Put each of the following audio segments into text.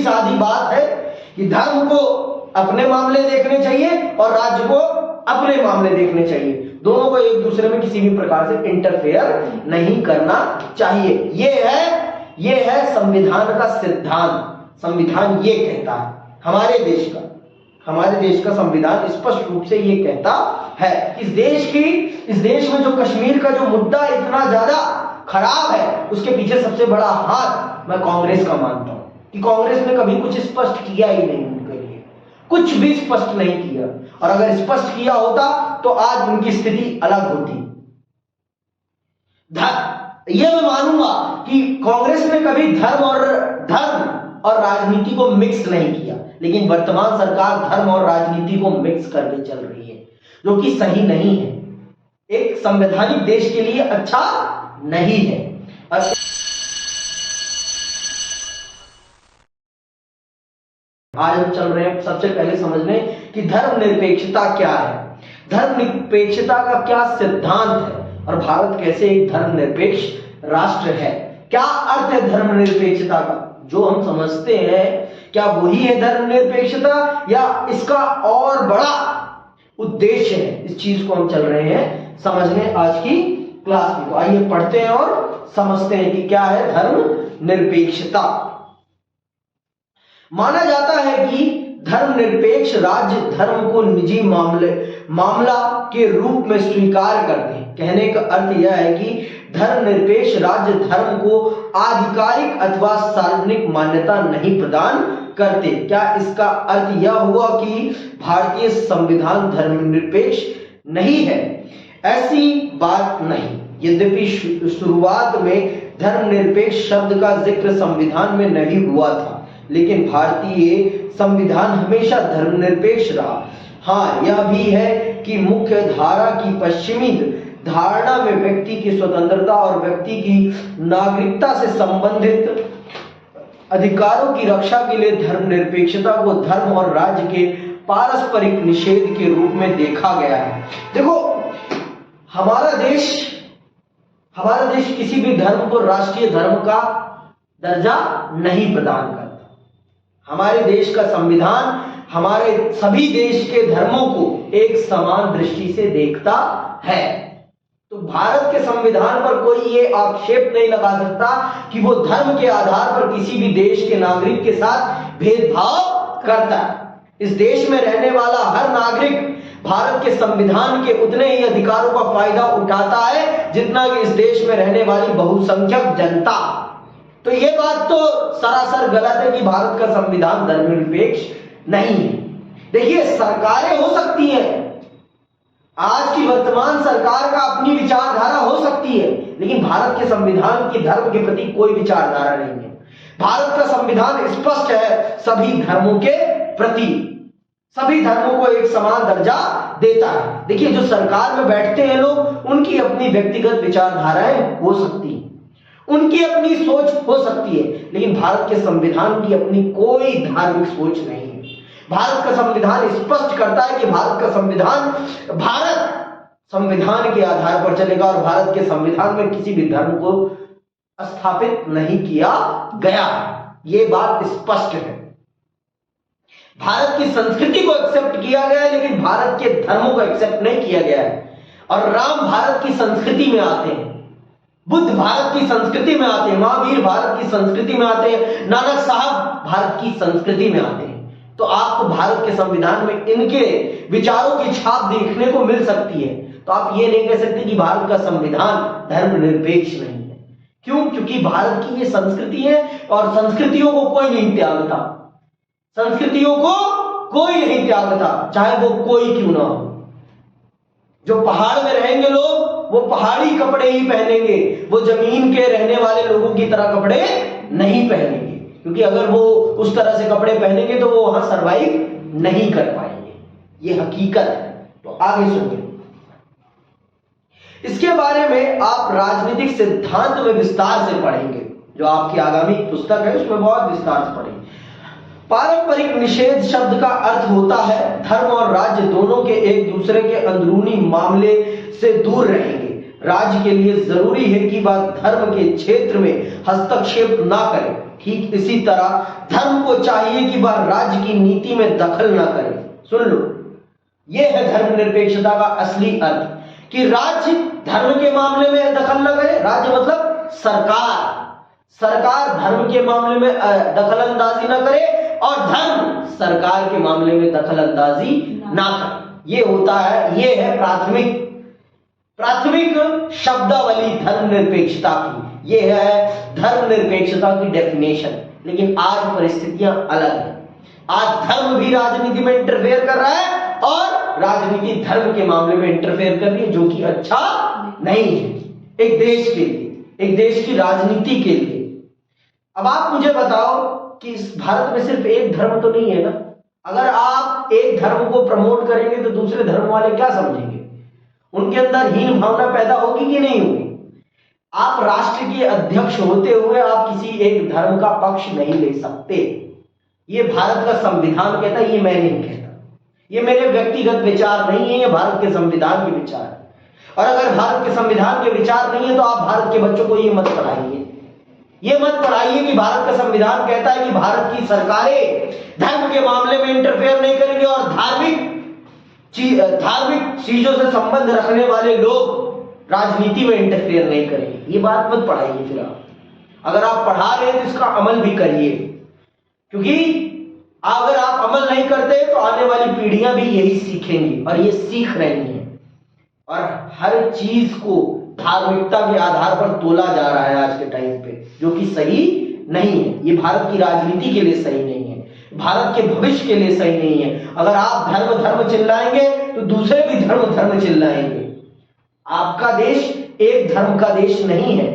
सीधी सादी बात है कि धर्म को अपने मामले देखने चाहिए और राज्य को अपने मामले देखने चाहिए। दोनों को एक दूसरे में किसी भी प्रकार से इंटरफेयर नहीं करना चाहिए। ये है संविधान का सिद्धांत। संविधान ये कहता है, हमारे देश का संविधान स्पष्ट रूप से ये कहता है। इस देश में जो कश्मीर का जो मुद्दा इतना ज्यादा खराब है, उसके पीछे सबसे बड़ा हाथ मैं कांग्रेस का मानता हूं कि कांग्रेस ने कभी कुछ स्पष्ट किया ही नहीं, उनके लिए कुछ भी स्पष्ट नहीं किया। और अगर स्पष्ट किया होता तो आज उनकी स्थिति अलग होती। यह मैं मानूंगा कि कांग्रेस ने कभी धर्म और राजनीति को मिक्स नहीं किया, लेकिन वर्तमान सरकार धर्म और राजनीति को मिक्स करके चल रही है, जो कि सही नहीं है, एक संवैधानिक देश के लिए अच्छा नहीं है। आज हम चल रहे हैं सबसे पहले समझने कि धर्मनिरपेक्षता क्या है, धर्मनिरपेक्षता का क्या सिद्धांत है और भारत कैसे एक धर्मनिरपेक्ष राष्ट्र है। क्या अर्थ है धर्मनिरपेक्षता का? जो हम समझते हैं क्या वही है धर्मनिरपेक्षता या इसका और बड़ा उद्देश्य है? इस चीज को हम चल रहे हैं समझने आज की क्लास में। तो आइए पढ़ते हैं और समझते हैं कि क्या है धर्मनिरपेक्षता। माना जाता है कि धर्मनिरपेक्ष राज्य धर्म को निजी मामला के रूप में स्वीकार करते हैं। कहने का अर्थ यह है कि धर्मनिरपेक्ष राज्य धर्म को आधिकारिक अथवा सार्वजनिक मान्यता नहीं प्रदान करते। क्या इसका अर्थ यह हुआ कि भारतीय संविधान धर्मनिरपेक्ष नहीं है? ऐसी बात नहीं। यद्यपि शुरुआत में धर्मनिरपेक्ष शब्द का जिक्र संविधान में नहीं हुआ था, लेकिन भारतीय संविधान हमेशा धर्मनिरपेक्ष रहा। हाँ, यह भी है कि मुख्य धारा की पश्चिमी धारणा में व्यक्ति की स्वतंत्रता और व्यक्ति की नागरिकता से संबंधित अधिकारों की रक्षा के लिए धर्मनिरपेक्षता को धर्म और राज्य के पारस्परिक निषेध के रूप में देखा गया है। देखो, हमारा देश किसी भी धर्म को राष्ट्रीय धर्म का दर्जा नहीं प्रदान करता। हमारे देश का संविधान हमारे सभी देश के धर्मों को एक समान दृष्टि से देखता है। तो भारत के संविधान पर कोई ये आक्षेप नहीं लगा सकता कि वो धर्म के आधार पर किसी भी देश के नागरिक के साथ भेदभाव करता है। इस देश में रहने वाला हर नागरिक भारत के संविधान के उतने ही अधिकारों का फायदा उठाता है जितना कि इस देश में रहने वाली बहुसंख्यक जनता। तो ये बात तो सरासर गलत है कि भारत का संविधान धर्मनिरपेक्ष नहीं है। देखिए, सरकारें हो सकती हैं, आज की वर्तमान सरकार का अपनी विचारधारा हो सकती है, लेकिन भारत के संविधान की धर्म के प्रति कोई विचारधारा नहीं है। भारत का संविधान स्पष्ट है सभी धर्मों के प्रति, सभी धर्मों को एक समान दर्जा देता है। देखिए, जो सरकार में बैठते हैं लोग, उनकी अपनी व्यक्तिगत विचारधाराएं हो सकती हैं, उनकी अपनी सोच हो सकती है, लेकिन भारत के संविधान की अपनी कोई धार्मिक सोच नहीं है। भारत का संविधान स्पष्ट करता है कि भारत संविधान के आधार पर चलेगा और भारत के संविधान में किसी भी धर्म को स्थापित नहीं किया गया। ये बात स्पष्ट है। भारत की संस्कृति को एक्सेप्ट किया गया है, लेकिन भारत के धर्मों को एक्सेप्ट नहीं किया गया है। और राम भारत की संस्कृति में आते हैं, बुद्ध भारत की संस्कृति में आते हैं, महावीर भारत की संस्कृति में आते हैं, नानक साहब भारत की संस्कृति में आते हैं। तो आपको भारत के संविधान में इनके विचारों की छाप देखने को मिल सकती है। तो आप ये नहीं कह सकते कि भारत का संविधान धर्मनिरपेक्ष नहीं है। क्यों? क्योंकि भारत की ये संस्कृति है और संस्कृतियों को कोई नहीं त्यागता, संस्कृतियों को कोई नहीं त्यागता, चाहे वो कोई क्यों ना हो। जो पहाड़ में रहेंगे लोग, वो पहाड़ी कपड़े ही पहनेंगे, वो जमीन के रहने वाले लोगों की तरह कपड़े नहीं पहनेंगे, क्योंकि अगर वो उस तरह से कपड़े पहनेंगे तो वो वहां सरवाइव नहीं कर पाएंगे। ये हकीकत है। तो आगे सुनिए, इसके बारे में आप राजनीतिक सिद्धांत में विस्तार से पढ़ेंगे, जो आपकी आगामी पुस्तक है उसमें बहुत विस्तार से पढ़ेंगे। पारंपरिक निषेध शब्द का अर्थ होता है धर्म और राज्य दोनों के एक दूसरे के अंदरूनी मामले से दूर रहेंगे। राज्य के लिए जरूरी है कि वह धर्म के क्षेत्र में हस्तक्षेप ना करे। ठीक इसी तरह धर्म को चाहिए कि वह राज्य की नीति में दखल ना करे। सुन लो, यह है धर्मनिरपेक्षता का असली अर्थ, कि राज्य धर्म के मामले में दखल ना करे। राज्य मतलब सरकार धर्म के मामले में दखल अंदाजी ना करे और धर्म सरकार के मामले में दखल अंदाजी ना करे। ये होता है, ये है प्राथमिक शब्दावली धर्मनिरपेक्षता की। ये है धर्मनिरपेक्षता की डेफिनेशन। लेकिन आज परिस्थितियां अलग है। आज धर्म भी राजनीति में इंटरफेयर कर रहा है और राजनीति धर्म के मामले में इंटरफेयर कर रही है, जो कि अच्छा नहीं है एक देश के लिए, एक देश की राजनीति के लिए। अब आप मुझे बताओ कि इस भारत में सिर्फ एक धर्म तो नहीं है ना। अगर आप एक धर्म को प्रमोट करेंगे तो दूसरे धर्म वाले क्या समझेंगे? उनके अंदर हीन भावना पैदा होगी कि नहीं होगी? आप राष्ट्र के अध्यक्ष होते हुए आप किसी एक धर्म का पक्ष नहीं ले सकते। ये भारत का संविधान कहता है, ये मैं नहीं कहता। ये मेरे व्यक्तिगत विचार नहीं है, ये भारत के संविधान के विचार है। और अगर भारत के संविधान के विचार नहीं है तो आप भारत के बच्चों को ये मत पढ़ाइए। ये मत पढ़ाइए कि भारत का संविधान कहता है कि भारत की सरकारें धर्म के मामले में इंटरफेयर नहीं करेंगे और धार्मिक चीजों से संबंध रखने वाले लोग राजनीति में इंटरफेयर नहीं करेंगे। ये बात मत पढ़ाइए। फिर आप अगर आप पढ़ा रहे हैं तो इसका अमल भी करिए, क्योंकि अगर आप अमल नहीं करते तो आने वाली पीढ़ियां भी यही सीखेंगी और ये सीख रही हैं। और हर चीज को धार्मिकता के आधार पर तोला जा रहा है आज के टाइम पे, जो कि सही नहीं है। ये भारत की राजनीति के लिए सही नहीं है, भारत के भविष्य के लिए सही नहीं है। अगर आप धर्म चिल्लाएंगे तो दूसरे भी धर्म चिल्लाएंगे। आपका देश एक धर्म का देश नहीं है,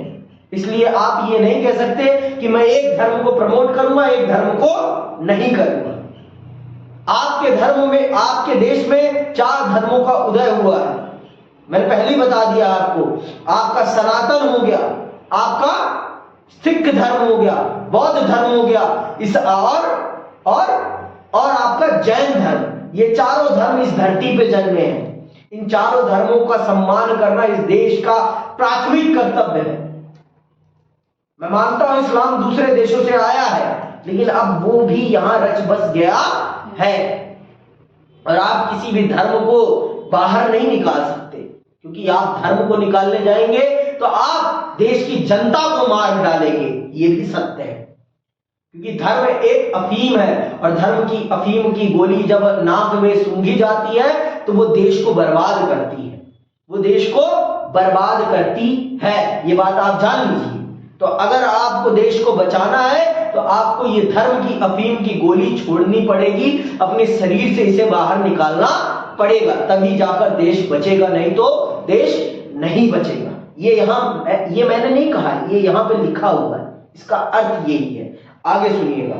इसलिए आप ये नहीं कह सकते कि मैं एक धर्म को प्रमोट करूंगा, एक धर्म को नहीं करूंगा। आपके धर्म में, आपके देश में 4 धर्मों का उदय हुआ है। मैंने पहले ही बता दिया आपको। आपका सनातन हो गया, आपका सिख धर्म हो गया, बौद्ध धर्म हो गया, इस और आपका जैन धर्म। ये चारों धर्म इस धरती पे जन्मे हैं। इन चारों धर्मों का सम्मान करना इस देश का प्राथमिक कर्तव्य है। मैं मानता हूं इस्लाम दूसरे देशों से आया है, लेकिन अब वो भी यहां रच बस गया है और आप किसी भी धर्म को बाहर नहीं निकाल सकते, क्योंकि आप धर्म को निकालने जाएंगे तो आप देश की जनता को मार डालेंगे। ये भी सत्य है, क्योंकि धर्म एक अफीम है और धर्म की अफीम की गोली जब नाक में सूंघी जाती है तो वो देश को बर्बाद करती है, वो देश को बर्बाद करती है। ये बात आप जान लीजिए। तो अगर आपको देश को बचाना है तो आपको ये धर्म की अफीम की गोली छोड़नी पड़ेगी, अपने शरीर से इसे बाहर निकालना पड़ेगा, तभी जाकर देश बचेगा, नहीं तो देश नहीं बचेगा। ये मैंने नहीं कहा, ये यहां पे लिखा हुआ है, इसका अर्थ यही है। आगे सुनिएगा।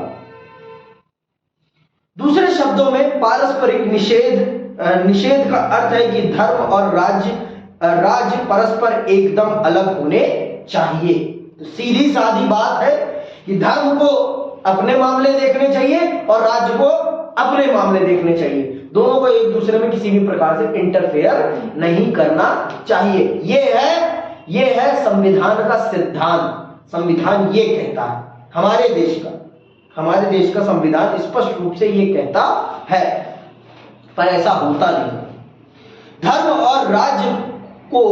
दूसरे शब्दों में पारस्परिक निषेध का अर्थ है कि धर्म और राज्य परस्पर एकदम अलग होने चाहिए। तो सीधी सादी बात है कि धर्म को अपने मामले देखने चाहिए और राज्य को अपने मामले देखने चाहिए। दोनों को एक दूसरे में किसी भी प्रकार से इंटरफेयर नहीं करना चाहिए। ये है संविधान का सिद्धांत। संविधान ये कहता है, हमारे देश का संविधान स्पष्ट रूप से ये कहता है, पर ऐसा होता नहीं। धर्म और राज्य को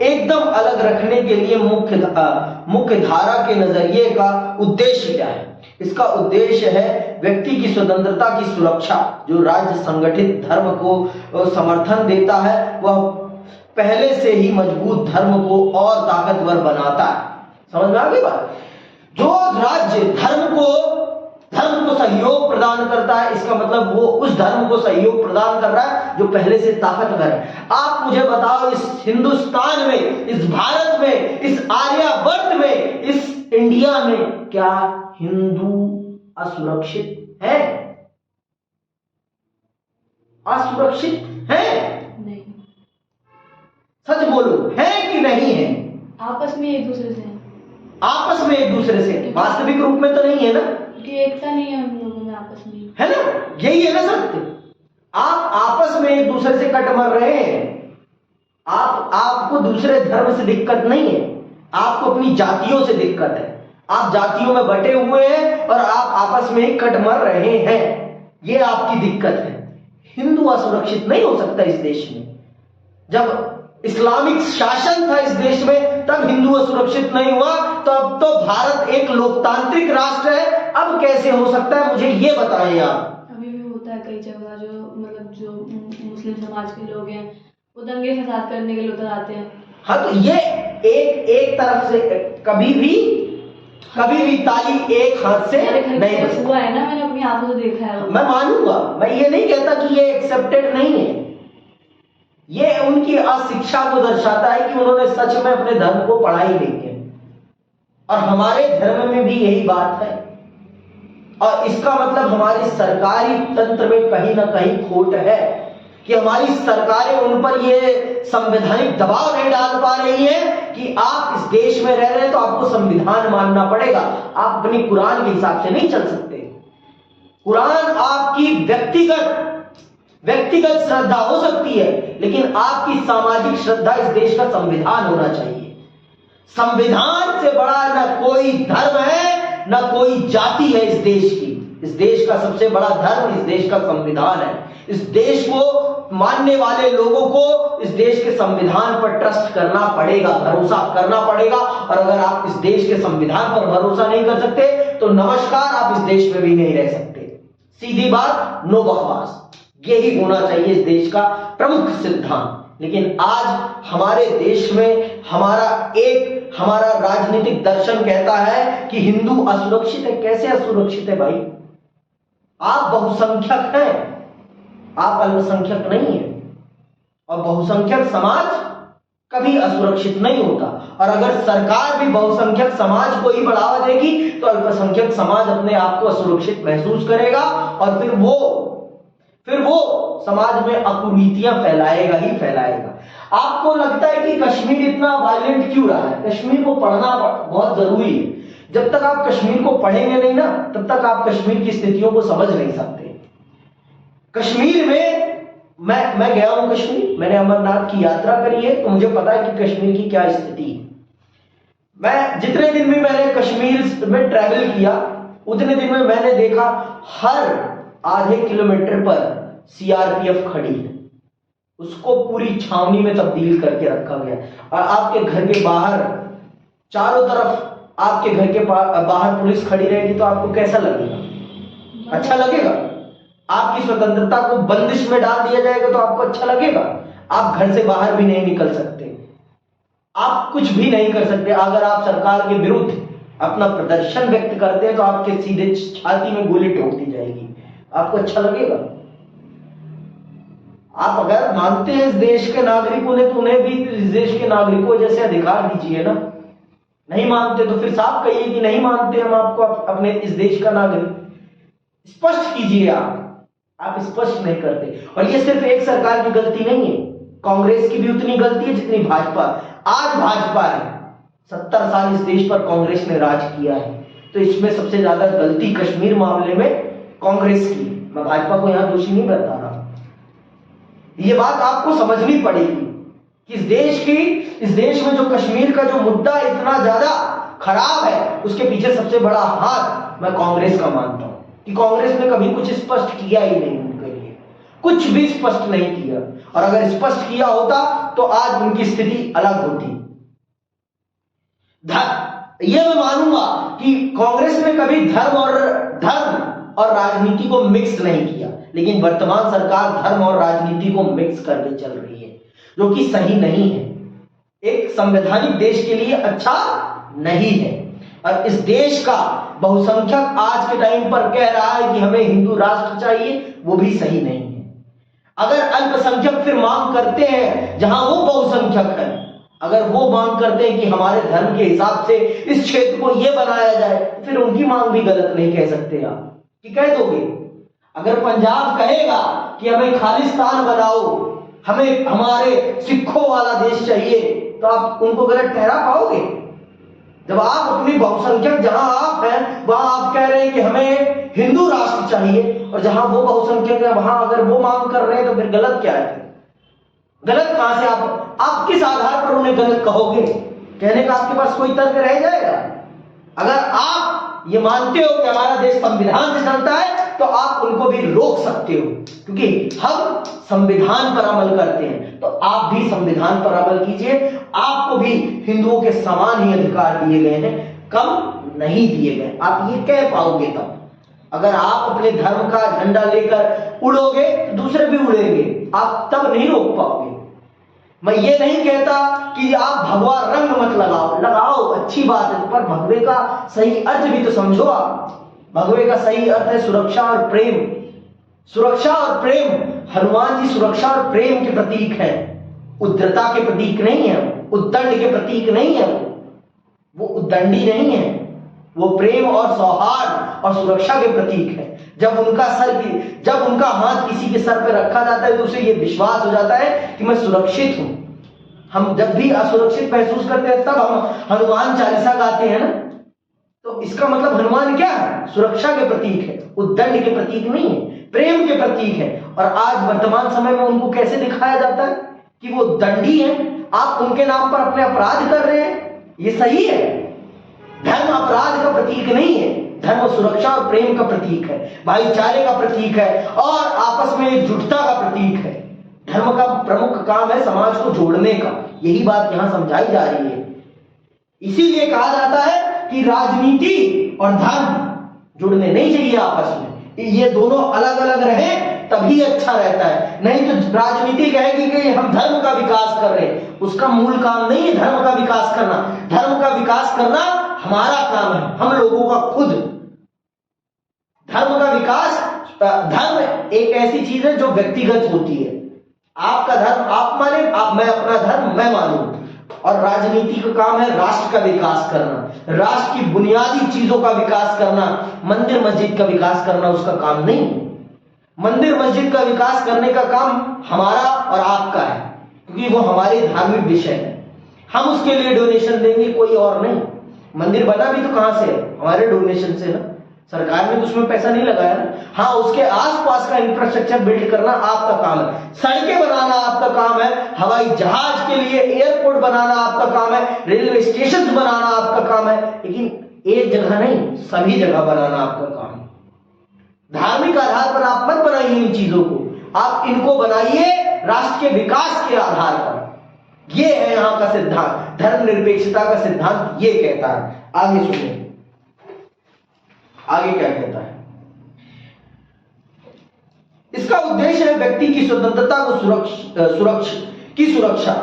एकदम अलग रखने के लिए मुख्य धारा के नजरिए का उद्देश्य क्या है? इसका उद्देश्य है व्यक्ति की स्वतंत्रता की सुरक्षा। जो राज्य संगठित धर्म को समर्थन देता है वह पहले से ही मजबूत धर्म को और ताकतवर बनाता है। समझ में आ गई बात? जो राज्य धर्म को सहयोग प्रदान करता है, इसका मतलब वो उस धर्म को सहयोग प्रदान कर रहा है जो पहले से ताकतवर है। आप मुझे बताओ, इस हिंदुस्तान में, इस भारत में, इस आर्यावर्त में, इस इंडिया में क्या हिंदू असुरक्षित है? असुरक्षित है? नहीं। सच बोलो, है कि नहीं है? आपस में एक दूसरे से आपस में एक दूसरे से, वास्तविक रूप में तो नहीं है ना, क्योंकि एकता नहीं है हम लोगों में आपस में, है ना? यही है ना सत्य। आप आपस में एक दूसरे से कट मर रहे हैं, आपको दूसरे धर्म से दिक्कत नहीं है, आपको अपनी जातियों से दिक्कत है। आप जातियों में बटे हुए हैं और आप आपस में ही कट मर रहे हैं, ये आपकी दिक्कत है। हिंदू असुरक्षित नहीं हो सकता इस देश में। जब इस्लामिक शासन था इस देश में तब हिंदू असुरक्षित नहीं हुआ, तो अब तो भारत एक लोकतांत्रिक राष्ट्र है, अब कैसे हो सकता है, मुझे ये बताएं आप। अभी भी होता है कई जगह, जो मुस्लिम समाज के लोग हैं वो दंगे फसाद करने के लिए उतर आते हैं। हाँ, तो ये एक तरफ से कभी भी ताली एक हाथ से नहीं बजती। हुआ है ना, मैंने अपनी आंखों से देखा है। मैं मानूंगा, मैं ये नहीं कहता कि ये एक्सेप्टेड नहीं है, ये उनकी अशिक्षा को दर्शाता है कि उन्होंने सच में अपने धर्म को पढ़ा ही नहीं है। और हमारे धर्म में भी यही बात है, और इसका मतलब हमारे सरकारी तंत्र में कहीं ना कहीं खोट है कि हमारी सरकारें उन पर ये संवैधानिक दबाव नहीं डाल पा रही हैं कि आप इस देश में रह रहे हैं तो आपको संविधान मानना पड़ेगा, आप अपनी कुरान के हिसाब से नहीं चल सकते। कुरान आपकी व्यक्तिगत श्रद्धा हो सकती है, लेकिन आपकी सामाजिक श्रद्धा इस देश का संविधान होना चाहिए। संविधान से बड़ा ना कोई धर्म है ना कोई जाति है इस देश की। इस देश का सबसे बड़ा धर्म इस देश का संविधान है। इस देश को मानने वाले लोगों को इस देश के संविधान पर ट्रस्ट करना पड़ेगा, भरोसा करना पड़ेगा। और अगर आप इस देश के संविधान पर भरोसा नहीं कर सकते तो नमस्कार, आप इस देश में भी नहीं रह सकते। सीधी बात, नो बकवास, यही होना चाहिए इस देश का प्रमुख सिद्धांत। लेकिन आज हमारे देश में हमारा राजनीतिक दर्शन कहता है कि हिंदू असुरक्षित है। कैसे असुरक्षित है भाई? आप बहुसंख्यक हैं, आप अल्पसंख्यक नहीं है। और बहुसंख्यक समाज कभी असुरक्षित नहीं होता। और अगर सरकार भी बहुसंख्यक समाज को ही बढ़ावा देगी तो अल्पसंख्यक समाज अपने आप को असुरक्षित महसूस करेगा और फिर वो समाज में अकुरीतियां फैलाएगा ही फैलाएगा। आपको लगता है कि कश्मीर इतना वायलेंट क्यों रहा है? कश्मीर को पढ़ना बहुत जरूरी है। जब तक आप कश्मीर को पढ़ेंगे नहीं ना, तब तक आप कश्मीर की स्थितियों को समझ नहीं सकते। कश्मीर में मैं गया हूं कश्मीर, मैंने अमरनाथ की यात्रा करी है, तो मुझे पता है कि कश्मीर की क्या स्थिति है। मैं जितने दिन भी मैंने कश्मीर में ट्रैवल किया, उतने दिन में मैंने देखा हर आधे किलोमीटर पर सीआरपीएफ खड़ी है। उसको पूरी छावनी में तब्दील करके रखा गया। और आपके घर के बाहर चारों तरफ आपके घर के बाहर पुलिस खड़ी रहेगी तो आपको कैसा लगेगा? अच्छा लगेगा? आपकी स्वतंत्रता को बंदिश में डाल दिया जाएगा तो आपको अच्छा लगेगा? आप घर से बाहर भी नहीं निकल सकते, आप कुछ भी नहीं कर सकते। अगर आप सरकार के विरुद्ध अपना प्रदर्शन व्यक्त करते हैं तो आपके सीधे छाती में गोली ठोक दी जाएगी। आपको अच्छा लगेगा? आप अगर मानते हैं इस देश के नागरिकों ने तो उन्हें भी इस देश के नागरिकों जैसे अधिकार दीजिए ना। नहीं मानते तो फिर साफ कहिए कि नहीं मानते हम आपको अपने इस देश का नागरिक। स्पष्ट कीजिए। आप स्पष्ट नहीं करते। और ये सिर्फ एक सरकार की गलती नहीं है, कांग्रेस की भी उतनी गलती है जितनी भाजपा। आज भाजपा है, 70 साल इस देश पर कांग्रेस ने राज किया है, तो इसमें सबसे ज्यादा गलती कश्मीर मामले में कांग्रेस की। मैं भाजपा को यहां दोषी नहीं बता रहा। ये बात आपको समझनी पड़ेगी कि इस देश में जो कश्मीर का जो मुद्दा इतना ज्यादा खराब है, उसके पीछे सबसे बड़ा हाथ मैं कांग्रेस का मानता हूं कि कांग्रेस ने कभी कुछ स्पष्ट किया ही नहीं, उनके लिए कुछ भी स्पष्ट नहीं किया। और अगर स्पष्ट किया होता तो आज उनकी स्थिति अलग होती। यह मैं मानूंगा कि कांग्रेस ने कभी धर्म और राजनीति को मिक्स नहीं किया, लेकिन वर्तमान सरकार धर्म और राजनीति को मिक्स करके चल रही है, जो कि सही नहीं है, एक संवैधानिक देश के लिए अच्छा नहीं है। और इस देश का बहुसंख्यक आज के टाइम पर कह रहा है कि हमें हिंदू राष्ट्र चाहिए, वो भी सही नहीं है। अगर अल्पसंख्यक फिर मांग करते हैं जहां वो बहुसंख्यक है, अगर वो मांग करते हैं कि हमारे धर्म के हिसाब से इस क्षेत्र को ये बनाया जाए, फिर उनकी मांग भी गलत नहीं कह सकते आप कि कह दोगे। अगर पंजाब कहेगा कि हमें खालिस्तान बनाओ, हमें हमारे सिखों वाला देश चाहिए, तो आप उनको गलत ठहरा पाओगे? जब आप अपनी बहुसंख्यक जहां आप हैं वहां आप कह रहे हैं कि हमें हिंदू राष्ट्र चाहिए, और जहां वो बहुसंख्यक है वहां अगर वो मांग कर रहे हैं तो फिर गलत क्या है? गलत कहां से आप आप किस आधार पर उन्हें गलत कहोगे? कहने का आपके पास कोई तर्क रह जाएगा? अगर आप ये मानते हो कि हमारा देश संविधान से चलता है तो आप उनको भी रोक सकते हो, क्योंकि हम संविधान पर अमल करते हैं। तो आप भी संविधान पर अमल कीजिए, आपको भी हिंदुओं के समान ही अधिकार दिए गए हैं, कम नहीं दिए गए। आप ये कह पाओगे तब। अगर आप अपने धर्म का झंडा लेकर उड़ोगे तो दूसरे भी उड़ेंगे, आप तब नहीं रोक पाओगे। मैं ये नहीं कहता कि आप भगवा रंग मत लगाओ, लगाओ अच्छी बात है, पर भगवे का सही अर्थ भी तो समझो आप। भगवे का सही अर्थ है सुरक्षा और प्रेम। सुरक्षा और प्रेम, हनुमान जी सुरक्षा और प्रेम के प्रतीक हैं, उग्रता के प्रतीक नहीं है, उद्दंड के प्रतीक नहीं है, वो उद्दंडी नहीं है, वो प्रेम और सौहार्द और सुरक्षा के प्रतीक है। जब उनका हाथ किसी के सर पर रखा जाता है तो उसे ये विश्वास हो जाता है कि मैं सुरक्षित हूं। हम जब भी असुरक्षित महसूस करते हैं तब हम हनुमान चालीसा गाते हैं ना, तो इसका मतलब हनुमान क्या है? सुरक्षा के प्रतीक है, उद्दंड के प्रतीक नहीं है, प्रेम के प्रतीक है। और आज वर्तमान समय में उनको कैसे दिखाया जाता है कि वो दंडी है? आप उनके नाम पर अपने अपराध कर रहे हैं, ये सही है? धर्म अपराध का प्रतीक नहीं है, धर्म सुरक्षा और प्रेम का प्रतीक है, भाईचारे का प्रतीक है और आपस में एकजुटता का प्रतीक है। धर्म का प्रमुख काम है समाज को जोड़ने का, यही बात यहां समझाई जा रही है। इसीलिए कहा जाता है कि राजनीति और धर्म जुड़ने नहीं चाहिए आपस में, ये दोनों अलग अलग रहे तभी अच्छा रहता है। नहीं तो राजनीति कहेगी कि हम धर्म का विकास कर रहे हैं, उसका मूल काम नहीं है धर्म का विकास करना। धर्म का विकास करना हमारा काम है, हम लोगों का खुद। धर्म का विकास, धर्म एक ऐसी चीज है जो व्यक्तिगत होती है। आपका धर्म आप माने, मैं अपना धर्म मैं मानूं। और राजनीति का काम है राष्ट्र का विकास करना, राष्ट्र की बुनियादी चीजों का विकास करना, मंदिर मस्जिद का विकास करना उसका काम नहीं है। मंदिर मस्जिद का विकास करने का काम हमारा और आपका है, क्योंकि वो हमारे धार्मिक विषय है। हम उसके लिए डोनेशन देंगे, कोई और नहीं। मंदिर बना भी तो कहां से है? हमारे डोनेशन से ना, सरकार ने तो उसमें पैसा नहीं लगाया ना। हाँ, उसके आसपास का इंफ्रास्ट्रक्चर बिल्ड करना आपका काम है, सड़कें बनाना आपका काम है, हवाई जहाज के लिए एयरपोर्ट बनाना आपका काम है, रेलवे स्टेशन बनाना आपका काम है, लेकिन एक जगह नहीं, सभी जगह बनाना आपका काम है। धार्मिक आधार पर आप मत बनाइए इन चीजों को, आप इनको बनाइए राष्ट्र के विकास के आधार पर। ये है यहां का सिद्धांत, धर्मनिरपेक्षता का सिद्धांत ये कहता है। आगे सुनिए, आगे क्या कहता है। इसका उद्देश्य है व्यक्ति की स्वतंत्रता को सुरक्षा।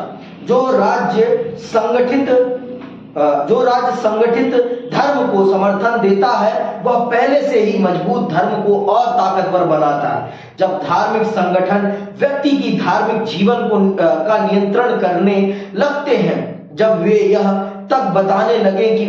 जो राज्य संगठित धर्म को समर्थन देता है वह पहले से ही मजबूत धर्म को और ताकतवर बनाता है। जब धार्मिक संगठन व्यक्ति की धार्मिक जीवन को का नियंत्रण करने लगते हैं, जब वे यह तक बताने लगे कि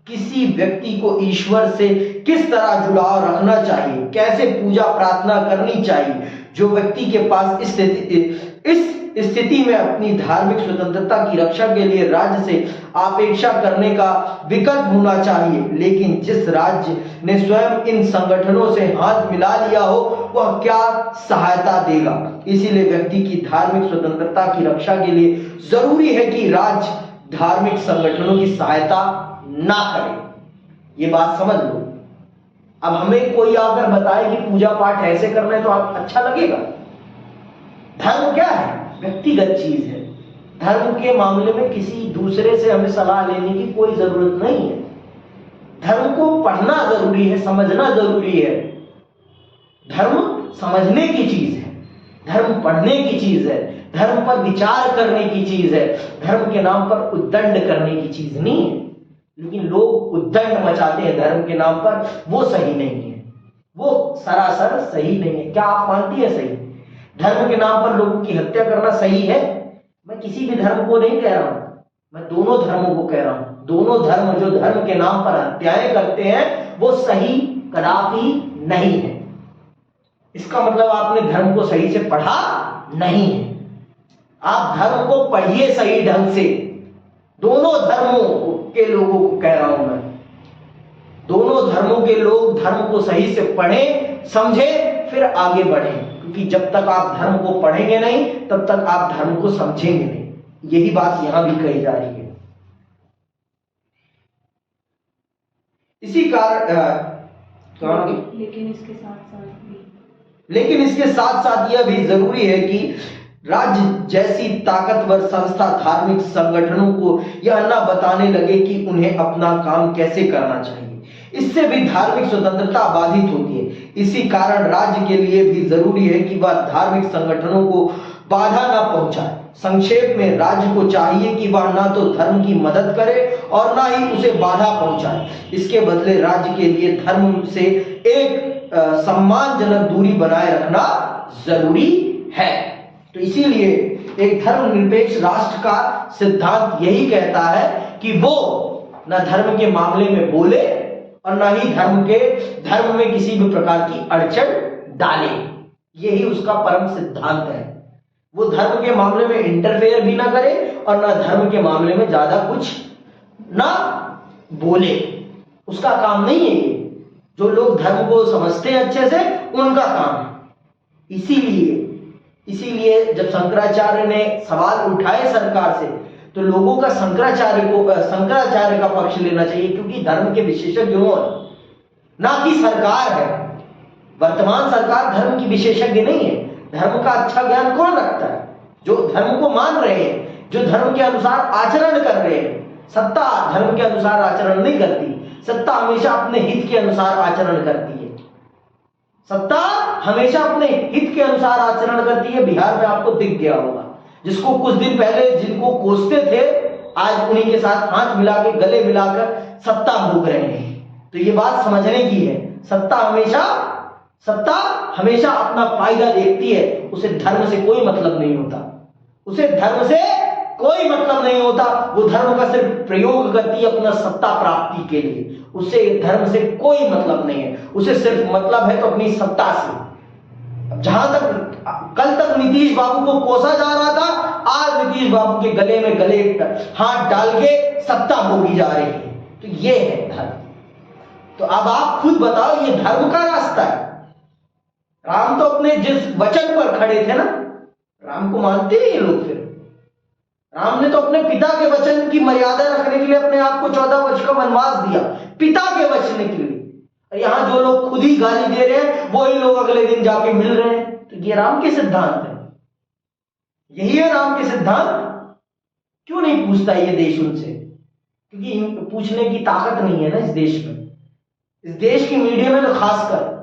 किसी व्यक्ति को ईश्वर से किस तरह जुड़ाव रखना चाहिए, कैसे पूजा प्रार्थना करनी चाहिए, जो व्यक्ति के पास इस स्थिति में अपनी धार्मिक स्वतंत्रता की रक्षा के लिए राज्य से अपेक्षा करने का विकल्प होना चाहिए। लेकिन जिस राज्य ने स्वयं इन संगठनों से हाथ मिला लिया हो वह क्या सहायता देगा? इसीलिए व्यक्ति की धार्मिक स्वतंत्रता की रक्षा के लिए जरूरी है कि राज्य धार्मिक संगठनों की सहायता ना करे। ये बात समझ लो। अब हमें कोई आकर बताए कि पूजा पाठ ऐसे करना है तो आप अच्छा लगेगा? धर्म क्या है? व्यक्तिगत चीज है। धर्म के मामले में किसी दूसरे से हमें सलाह लेने की कोई जरूरत नहीं है। धर्म को पढ़ना जरूरी है, समझना जरूरी है। धर्म समझने की चीज है, धर्म पढ़ने की चीज है, धर्म पर विचार करने की चीज है, धर्म के नाम पर उद्दंड करने की चीज नहीं है। लेकिन लोग उद्दंड मचाते हैं धर्म के नाम पर, वो सही नहीं है, वो सरासर सही नहीं है। क्या आप मानती है सही? धर्म के नाम पर लोगों की हत्या करना सही है? मैं किसी भी धर्म को नहीं कह रहा हूं, मैं दोनों धर्मों को कह रहा हूं। दोनों धर्म जो धर्म के नाम पर हत्याएं करते हैं वो सही कदापि नहीं है। इसका मतलब आपने धर्म को सही से पढ़ा नहीं है। आप धर्म को पढ़िए सही ढंग से। दोनों धर्मों के लोगों को कह रहा हूं मैं, दोनों धर्मों के लोग धर्म को सही से पढ़ें, समझें, फिर आगे बढ़ें। क्योंकि जब तक आप धर्म को पढ़ेंगे नहीं तब तक आप धर्म को समझेंगे नहीं। यही बात यहां भी कही जा रही है। इसी कारण लेकिन इसके साथ साथ यह भी जरूरी है कि राज्य जैसी ताकतवर संस्था धार्मिक संगठनों को यह न बताने लगे कि उन्हें अपना काम कैसे करना चाहिए। इससे भी धार्मिक स्वतंत्रता बाधित होती है। इसी कारण राज्य के लिए भी जरूरी है कि वह धार्मिक संगठनों को बाधा न पहुंचाए। संक्षेप में राज्य को चाहिए कि वह ना तो धर्म की मदद करे और ना ही उसे बाधा पहुंचाए। इसके बदले राज्य के लिए धर्म से एक सम्मानजनक दूरी बनाए रखना जरूरी है। तो इसीलिए एक धर्मनिरपेक्ष राष्ट्र का सिद्धांत यही कहता है कि वो न धर्म के मामले में बोले और न ही धर्म में किसी भी प्रकार की अड़चन डाले। यही उसका परम सिद्धांत है। वो धर्म के मामले में इंटरफेयर भी ना करे और ना धर्म के मामले में ज्यादा कुछ ना बोले। उसका काम नहीं है ये। जो लोग धर्म को समझते हैं अच्छे से, उनका काम है। इसीलिए जब शंकराचार्य ने सवाल उठाए सरकार से, तो लोगों का शंकराचार्य का पक्ष लेना चाहिए, क्योंकि धर्म के विशेषज्ञ वो ना कि सरकार है। वर्तमान सरकार धर्म की विशेषज्ञ नहीं है। धर्म का अच्छा ज्ञान कौन रखता है? जो धर्म को मान रहे हैं, जो धर्म के अनुसार आचरण कर रहे हैं। सत्ता धर्म के अनुसार आचरण नहीं करती। सत्ता हमेशा अपने हित के अनुसार आचरण करती है। सत्ता हमेशा अपने हित के अनुसार आचरण करती है। बिहार में आपको दिख गया होगा, जिसको कुछ दिन पहले जिनको कोसते थे, आज उन्हीं के साथ हाथ मिला के गले मिलाकर सत्ता भोग रहे हैं। तो ये बात समझने की है। सत्ता हमेशा अपना फायदा देखती है। उसे धर्म से कोई मतलब नहीं होता। वो धर्म का सिर्फ प्रयोग करती है अपना सत्ता प्राप्ति के लिए। उसे धर्म से कोई मतलब नहीं है। उसे सिर्फ मतलब है तो अपनी सत्ता से। जहां तक कल तक नीतीश बाबू को कोसा जा रहा था, आज नीतीश बाबू के गले में हाथ डाल के सत्ता भोगी जा रही है। तो ये है धर्म। तो अब आप खुद बताओ, ये धर्म का रास्ता है? राम तो अपने जिस वचन पर खड़े थे ना, राम को मानते हैं ये लोग। फिर राम ने तो अपने पिता के वचन की मर्यादा रखने के लिए अपने आप को 14 वर्ष का वनवास दिया, पिता के वचन के लिए। और यहां जो लोग खुद ही गाली दे रहे हैं, वही लोग अगले दिन जाके मिल रहे हैं। तो ये राम के सिद्धांत है। यही है राम के सिद्धांत। क्यों नहीं पूछता ये देश उनसे? क्योंकि पूछने की ताकत नहीं है ना इस देश में। इस देश की मीडिया में तो खासकर,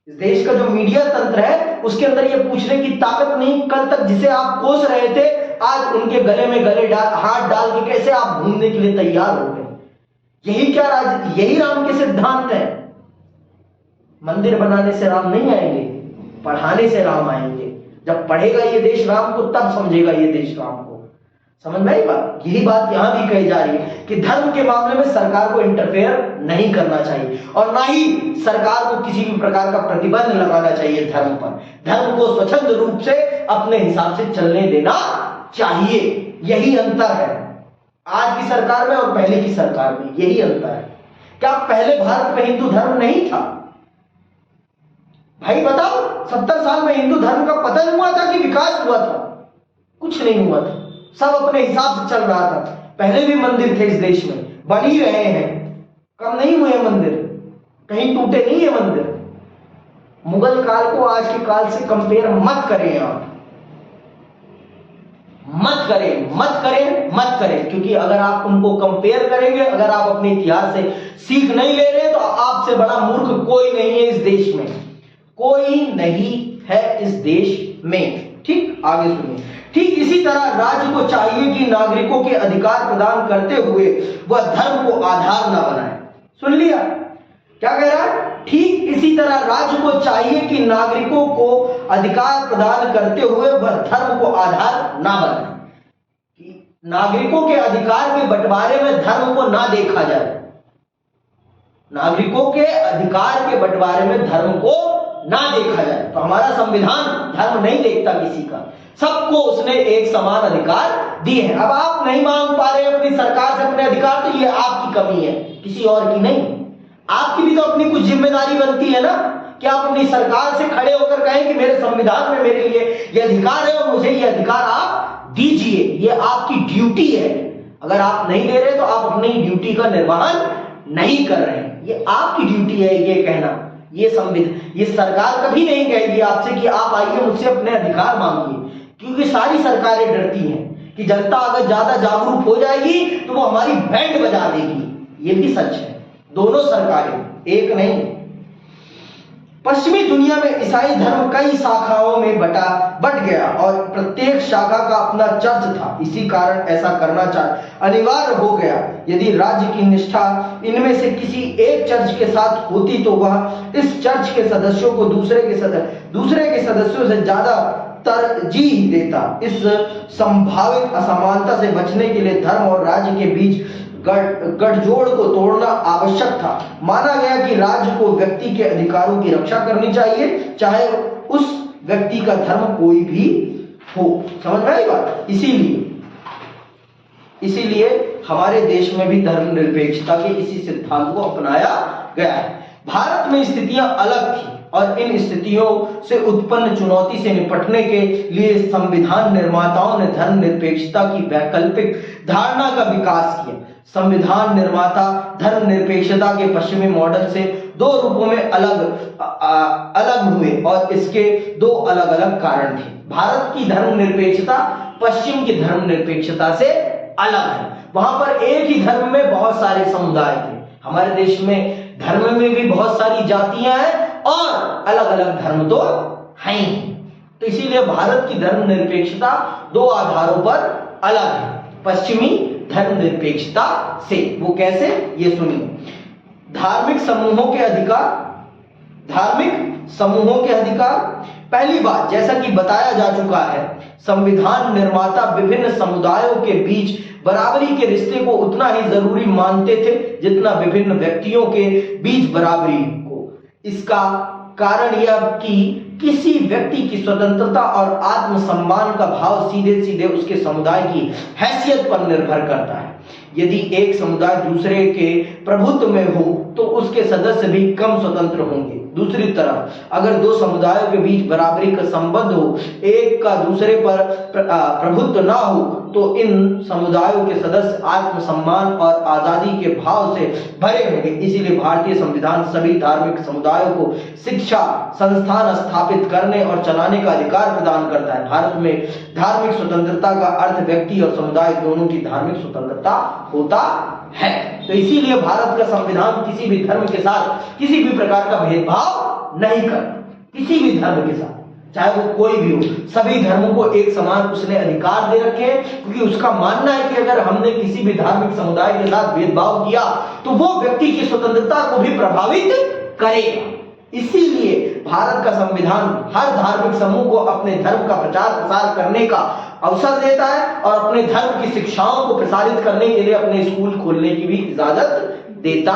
इस देश का जो मीडिया तंत्र है, उसके अंदर ये पूछने की ताकत नहीं। कल तक जिसे आप कोस रहे थे, आज उनके गले में हाथ डाल के कैसे आप घूमने के लिए तैयार हो गए। यही राम के सिद्धांत है। मंदिर बनाने से राम नहीं आएंगे, पढ़ाने से राम आएंगे। जब पढ़ेगा ये देश राम को, तब समझेगा ये देश राम को। समझ में आई बात? यही बात यहां भी कही जा रही है कि धर्म के मामले में सरकार को इंटरफेयर नहीं करना चाहिए और ना ही सरकार को किसी भी प्रकार का प्रतिबंध लगाना चाहिए धर्म पर। धर्म को स्वच्छंद रूप से अपने हिसाब से चलने देना चाहिए। यही अंतर है आज की सरकार में और पहले की सरकार में। यही अंतर है। क्या पहले भारत में हिंदू धर्म नहीं था? भाई बताओ, 70 साल में हिंदू धर्म का पतन हुआ था कि विकास हुआ था? कुछ नहीं हुआ था। सब अपने हिसाब से चल रहा था। पहले भी मंदिर थे इस देश में, बन ही रहे हैं, कम नहीं हुए मंदिर, कहीं टूटे नहीं है मंदिर। मुगल काल को आज के काल से कंपेयर मत करें आप, मत करें, क्योंकि अगर आप उनको कंपेयर करेंगे, अगर आप अपने इतिहास से सीख नहीं ले रहे, तो आपसे बड़ा मूर्ख कोई नहीं है इस देश में, कोई नहीं है इस देश में। ठीक, आगे सुनिए। ठीक इसी तरह राज्य को चाहिए कि नागरिकों के अधिकार प्रदान करते हुए वह धर्म को आधार न बनाए। सुन लिया क्या कह रहा है? ठीक इसी तरह राज्य को चाहिए कि नागरिकों को अधिकार प्रदान करते हुए वह धर्म को आधार ना बनाए। नागरिकों के अधिकार के बंटवारे में धर्म को ना देखा जाए। नागरिकों के अधिकार के बंटवारे में धर्म को ना देखा जाए। तो हमारा संविधान धर्म नहीं देखता किसी का, सबको उसने एक समान अधिकार दिए हैं। अब आप नहीं मांग पा रहे अपनी सरकार से अपने अधिकार, तो ये आपकी कमी है, किसी और की नहीं। आपकी भी तो अपनी कुछ जिम्मेदारी बनती है ना, कि आप अपनी सरकार से खड़े होकर कहें कि मेरे संविधान में मेरे लिए ये अधिकार है और मुझे ये अधिकार आप दीजिए, ये आपकी ड्यूटी है। अगर आप नहीं दे रहे तो आप अपनी ड्यूटी का निर्वहन नहीं कर रहे हैं, ये आपकी ड्यूटी है ये कहना। ये संविधान, ये सरकार कभी नहीं कहेगी आपसे कि आप आइए मुझसे अपने अधिकार मांगिए, क्योंकि सारी सरकारें डरती हैं कि जनता अगर ज्यादा जागरूक हो जाएगी तो वो हमारी बैंड बजा देगी। ये भी सच है, दोनों सरकारें, एक नहीं। पश्चिमी दुनिया में ईसाई धर्म कई शाखाओं में बट गया और प्रत्येक शाखा का अपना चर्च था। इसी कारण ऐसा करना अनिवार्य हो गया। यदि राज्य की निष्ठा इनमें से किसी एक चर्च के साथ होती तो वह इस चर्च के सदस्यों को दूसरे के सदस्यों से ज्यादा तरजीह देता। इस संभावित असमानता से बचने के लिए धर्म और राज्य के बीच गठजोड़ को तोड़ना आवश्यक था। माना गया कि राज्य को व्यक्ति के अधिकारों की रक्षा करनी चाहिए, चाहे उस व्यक्ति का धर्म कोई भी हो। समझ में आई बात? इसीलिए हमारे देश में भी धर्मनिरपेक्षता के इसी सिद्धांत को अपनाया गया है। भारत में स्थितियां अलग थी और इन स्थितियों से उत्पन्न चुनौती से निपटने के लिए संविधान निर्माताओं ने धर्मनिरपेक्षता की वैकल्पिक धारणा का विकास किया। संविधान निर्माता धर्मनिरपेक्षता के पश्चिमी मॉडल से दो रूपों में अलग हुए और इसके दो अलग अलग कारण थे। भारत की धर्मनिरपेक्षता पश्चिम की धर्मनिरपेक्षता से अलग है। वहां पर एक ही धर्म में बहुत सारे समुदाय थे। हमारे देश में धर्म में भी बहुत सारी जातियां हैं और अलग अलग धर्म तो हैं ही। तो इसीलिए भारत की धर्मनिरपेक्षता दो आधारों पर अलग है पश्चिमी धर्मनिरपेक्षता से। वो कैसे, ये सुनिए। धार्मिक समूहों के अधिकार। पहली बात, जैसा कि बताया जा चुका है, संविधान निर्माता विभिन्न समुदायों के बीच बराबरी के रिश्ते को उतना ही जरूरी मानते थे जितना विभिन्न व्यक्तियों के बीच बराबरी को। इसका कारण यह कि किसी व्यक्ति की स्वतंत्रता और आत्मसम्मान का भाव सीधे सीधे उसके समुदाय की हैसियत पर निर्भर करता है। यदि एक समुदाय दूसरे के प्रभुत्व में हो तो उसके सदस्य भी कम स्वतंत्र होंगे। दूसरी तरफ अगर दो समुदायों के बीच बराबरी का संबंध हो, एक का दूसरे पर प्रभुत्व ना हो, तो इन समुदायों के सदस्य आत्मसम्मान और आजादी के भाव से भरे होंगे। इसीलिए भारतीय संविधान सभी धार्मिक समुदायों को शिक्षा संस्थान स्थापित करने और चलाने का अधिकार प्रदान करता है। भारत में धार्मिक स्वतंत्रता का अर्थ व्यक्ति और समुदाय दोनों की धार्मिक स्वतंत्रता होता है। तो इसीलिए भारत का संविधान किसी भी धर्म के साथ किसी भी प्रकार का भेदभाव नहीं करता। किसी भी धर्म के साथ, चाहे वो कोई भी हो, सभी धर्मों को एक समान उसने अधिकार दे रखे हैं, क्योंकि उसका मानना है कि अगर हमने किसी भी धार्मिक समुदाय के साथ भेदभाव किया तो वो व्यक्ति की स्वतंत्रता को भी प्रभावित करेगा। इसीलिए भारत का संविधान हर धार्मिक समूह को अपने धर्म का प्रचार प्रसार करने का अवसर देता है और अपने धर्म की शिक्षाओं को प्रसारित करने के लिए अपने स्कूल खोलने की भी इजाजत देता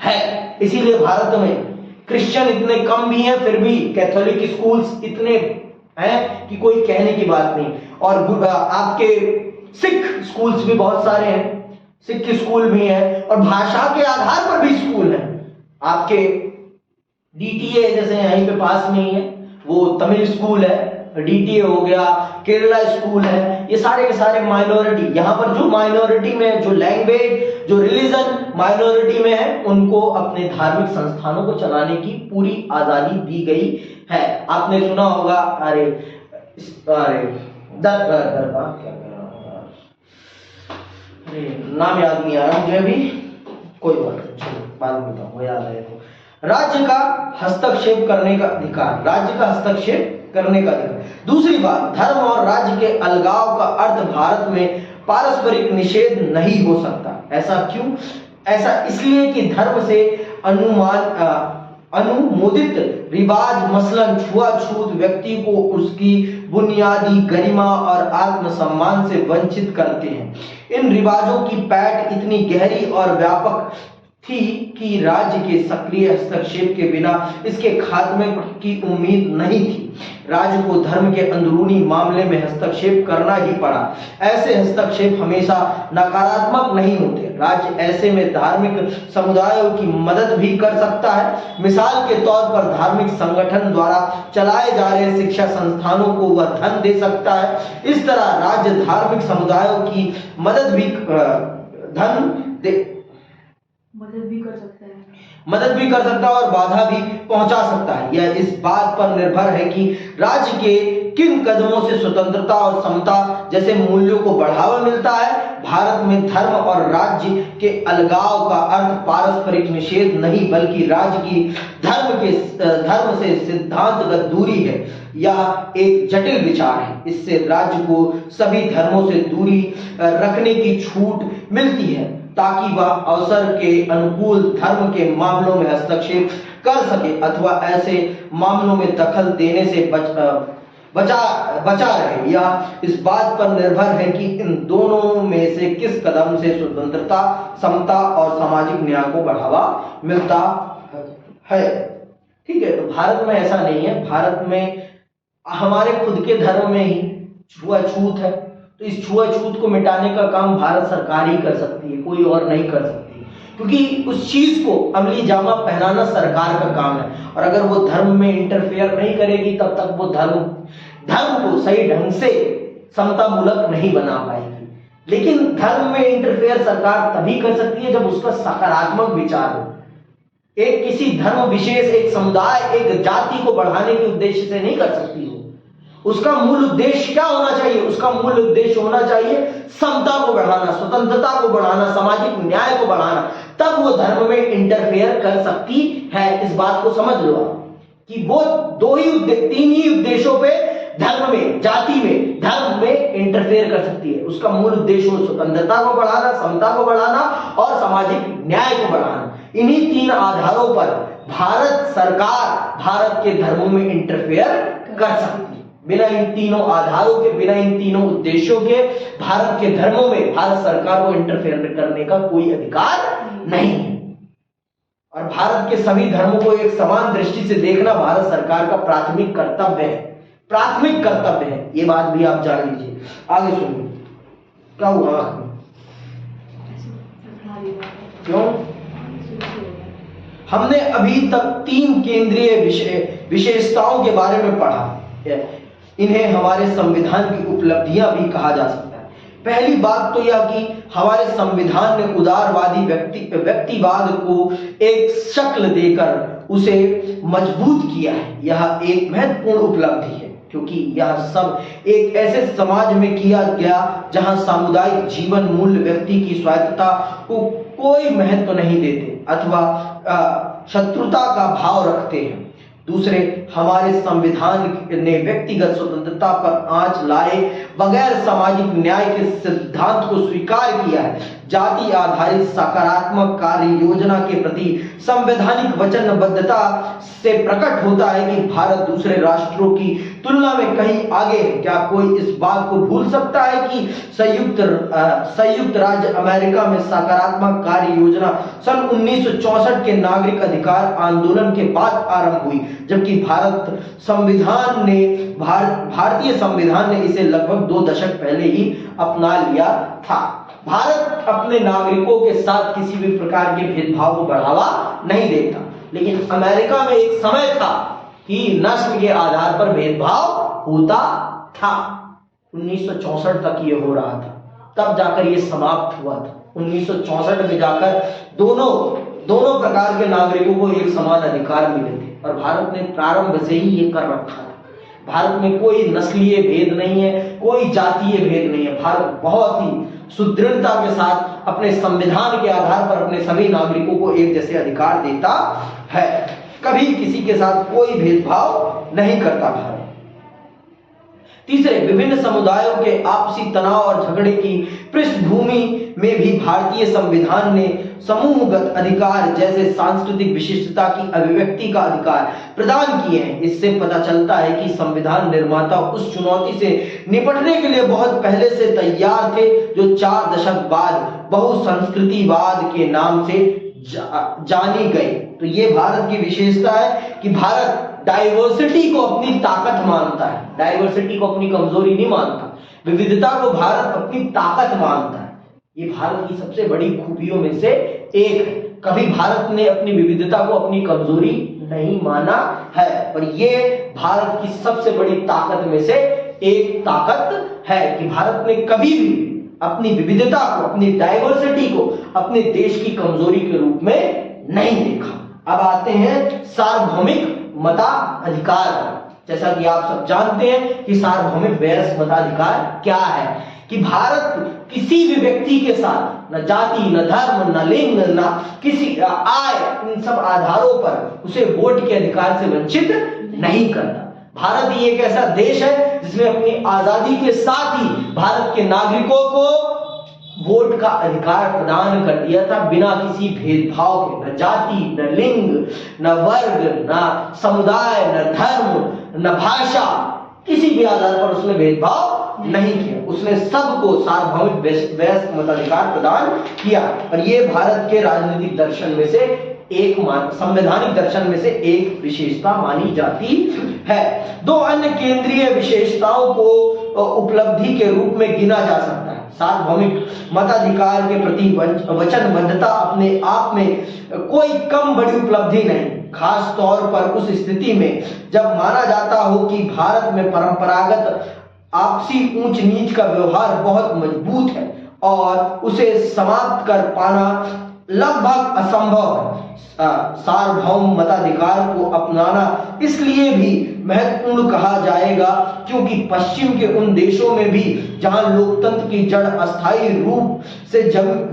है। इसीलिए भारत में क्रिश्चियन इतने कम भी हैं, फिर भी कैथोलिक स्कूल्स इतने हैं कि कोई कहने की बात नहीं। और आपके सिख स्कूल्स भी बहुत सारे हैं, सिख स्कूल भी हैं और भाषा के आधार पर भी स्कूल हैं। आपके डीटीए जैसे यहीं पे पास में ही है, वो तमिल स्कूल है, डीटीए हो गया, केरला स्कूल है। ये सारे के सारे माइनॉरिटी, यहाँ पर जो माइनॉरिटी में, जो लैंग्वेज, जो रिलीजन माइनॉरिटी में है, उनको अपने धार्मिक संस्थानों को चलाने की पूरी आजादी दी गई है। आपने सुना होगा, अरे नाम याद नहीं आ रहा मुझे अभी, कोई बात नहीं, चलो बाद में बताऊं, याद आए तो। राज्य का हस्तक्षेप करने का अधिकार, राज्य का हस्तक्षेप करने का अधिकार। दूसरी बात, धर्म और राज्य के अलगाव का अर्थ भारत में पारस्परिक निषेध नहीं हो सकता। ऐसा क्यों? ऐसा इसलिए कि धर्म से अनुमोदित रिवाज, मसलन छुआछूत, व्यक्ति को उसकी बुनियादी गरिमा और आत्मसम्मान से वंचित करते हैं। इन रिवाजों की पैठ इतनी गहरी और व्यापक थी कि राज्य के सक्रिय हस्तक्षेप के बिना इसके खात्मे की उम्मीद नहीं थी। राज्य को धर्म के अंदरूनी मामले में हस्तक्षेप करना ही पड़ा। ऐसे हस्तक्षेप हमेशा नकारात्मक नहीं होते। राज्य ऐसे में धार्मिक समुदायों की मदद भी कर सकता है। मिसाल के तौर पर धार्मिक संगठन द्वारा चलाए जा रहे शिक्षा संस्थानों को वह धन दे सकता है। इस तरह राज्य धार्मिक समुदायों की मदद भी कर सकता है और बाधा भी पहुंचा सकता है। यह इस बात पर निर्भर है कि राज्य के किन कदमों से स्वतंत्रता और समता जैसे मूल्यों को बढ़ावा मिलता है। भारत में धर्म और राज्य के अलगाव का अर्थ पारस्परिक निषेध नहीं, बल्कि राज्य की धर्म से सिद्धांतगत दूरी है। यह एक जटिल विचार है। इससे राज्य को सभी धर्मों से दूरी रखने की छूट मिलती है ताकि वह अवसर के अनुकूल धर्म के मामलों में हस्तक्षेप कर सके अथवा ऐसे मामलों में दखल देने से बचा रहे। यह इस बात पर निर्भर है कि इन दोनों में से किस कदम से स्वतंत्रता, समता और सामाजिक न्याय को बढ़ावा मिलता है। ठीक है, तो भारत में ऐसा नहीं है। भारत में हमारे खुद के धर्म में ही छुआछूत है, तो इस छुआछूत को मिटाने का काम भारत सरकार ही कर सकती है, कोई और नहीं कर सकती, क्योंकि उस चीज को अमली जामा पहनाना सरकार का काम है। और अगर वो धर्म में इंटरफेयर नहीं करेगी तब तक वो धर्म को सही ढंग से समता मूलक नहीं बना पाएगी। लेकिन धर्म में इंटरफेयर सरकार तभी कर सकती है जब उसका सकारात्मक विचार हो। एक किसी धर्म विशेष, एक समुदाय, एक जाति को बढ़ाने के उद्देश्य से नहीं कर सकती हो। उसका मूल उद्देश्य क्या होना चाहिए? उसका मूल उद्देश्य होना चाहिए समता को बढ़ाना, स्वतंत्रता को बढ़ाना, सामाजिक न्याय को बढ़ाना। तब वो धर्म में इंटरफेयर कर सकती है। इस बात को समझ लो कि वो तीन ही उद्देश्यों पे धर्म में, जाति में, धर्म में इंटरफेयर कर सकती है। उसका मूल उद्देश्य हो स्वतंत्रता को बढ़ाना, समता को बढ़ाना और सामाजिक न्याय को बढ़ाना। इन्हीं तीन आधारों पर भारत सरकार भारत के धर्मों में इंटरफेयर कर सकती है। बिना इन तीनों आधारों के, बिना इन तीनों उद्देश्यों के भारत के धर्मों में भारत सरकार को इंटरफेयर करने का कोई अधिकार नहीं है। और भारत के सभी धर्मों को एक समान दृष्टि से देखना भारत सरकार का प्राथमिक कर्तव्य है। प्राथमिक कर्तव्य है, ये बात भी आप जान लीजिए। आगे सुनिए, क्या हुआ आंख में? क्यों? हमने अभी तक 3 केंद्रीय विशेषताओं के बारे में पढ़ा। इन्हें हमारे संविधान की उपलब्धियां भी कहा जा सकता है। पहली बात तो यह कि हमारे संविधान ने उदारवादी व्यक्तिवाद को एक शक्ल देकर उसे मजबूत किया है। यह एक महत्वपूर्ण उपलब्धि है, क्योंकि यह सब एक ऐसे समाज में किया गया जहां सामुदायिक जीवन मूल्य व्यक्ति की स्वायत्तता को कोई महत्व नहीं देते अथवा शत्रुता का भाव रखते हैं। दूसरे, हमारे संविधान ने व्यक्तिगत स्वतंत्रता पर आंच लाए बगैर सामाजिक न्याय के सिद्धांत को स्वीकार किया है। जाति आधारित सकारात्मक कार्य योजना के प्रति संवैधानिक वचनबद्धता से प्रकट होता है कि भारत दूसरे राष्ट्रों की तुलना में कहीं आगे है। क्या कोई इस बात को भूल सकता है कि संयुक्त राज्य अमेरिका में सकारात्मक कार्य योजना सन 1964 के नागरिक अधिकार आंदोलन के बाद आरंभ हुई, जबकि भारतीय संविधान ने इसे लगभग 2 दशक पहले ही अपना लिया था। भारत अपने नागरिकों के साथ किसी भी प्रकार के भेदभाव को बढ़ावा नहीं देता, लेकिन अमेरिका में एक समय था कि नस्ल के आधार पर भेदभाव होता था। 1964 तक ये हो रहा था, तब जाकर ये समाप्त हुआ था। 1964 में जाकर दोनों प्रकार के नागरिकों को एक समान अधिकार मिले थे, और भारत ने प्रारंभ से ही ये कर रखा था। भारत में कोई नस्लीय भेद नहीं है, कोई जातीय भेद नहीं है। भारत बहुत ही सुदृढ़ता के साथ अपने संविधान के आधार पर अपने सभी नागरिकों को एक जैसे अधिकार देता है। कभी किसी के साथ कोई भेदभाव नहीं करता भारत। तीसरे, विभिन्न समुदायों के आपसी तनाव और झगड़े की पृष्ठभूमि में भी भारतीय संविधान ने समूहगत अधिकार जैसे सांस्कृतिक विशिष्टता की अभिव्यक्ति का अधिकार प्रदान किए हैं। इससे पता चलता है कि संविधान निर्माता उस चुनौती से निपटने के लिए बहुत पहले से तैयार थे जो 4 दशक बाद बहुसंस्कृतिवाद के नाम से जानी गई। तो ये भारत की विशेषता है कि भारत डाइवर्सिटी को अपनी ताकत मानता है, डाइवर्सिटी को अपनी कमजोरी नहीं मानता, विविधता को भारत अपनी ताकत मानता है। ये भारत की सबसे बड़ी खूबियों में से एक है। कभी भारत ने अपनी विविधता को अपनी कमजोरी नहीं माना है, और ये भारत की सबसे बड़ी ताकत में से एक ताकत है कि भारत ने कभी भी अपनी विविधता को, अपनी डाइवर्सिटी को अपने देश की कमजोरी के रूप में नहीं देखा। अब आते हैं सार्वभौमिक मताधिकार पर। जैसा कि आप सब जानते हैं कि सार्वभौमिक वयस्क मताधिकार क्या है, कि भारत किसी भी व्यक्ति के साथ न जाति, न धर्म, न लिंग, न किसी आय, इन सब आधारों पर उसे वोट के अधिकार से वंचित नहीं करता। भारत ही एक ऐसा देश है जिसने अपनी आजादी के साथ ही भारत के नागरिकों को वोट का अधिकार प्रदान कर दिया था, बिना किसी भेदभाव के। न जाति, न लिंग, न वर्ग, न समुदाय, न धर्म, न भाषा, किसी भी आधार पर उसने भेदभाव नहीं किया। उसने सबको सार्वभौमिक वयस्क मताधिकार प्रदान किया, और ये भारत के राजनीतिक दर्शन में से एक, संवैधानिक दर्शन में से एक विशेषता मानी जाती है। दो अन्य केंद्रीय विशेषताओं को उपलब्धि के रूप में गिना जा सकता है। सार्वभौमिक मताधिकार के प्रति वचनबद्धता अपने आप में कोई कम बड़ी उपलब्धि नहीं, खास तौर पर उस स्थिति में जब माना जाता हो कि भारत में परंपरागत आपसी ऊंच नीच का व्यवहार बहुत मजबूत है और उसे समाप्त कर पाना लगभग असंभव है। सार्वभौम मताधिकार को अपनाना इसलिए भी महत्वपूर्ण कहा जाएगा क्योंकि पश्चिम के उन देशों में भी जहां लोकतंत्र की जड़ अस्थायी रूप से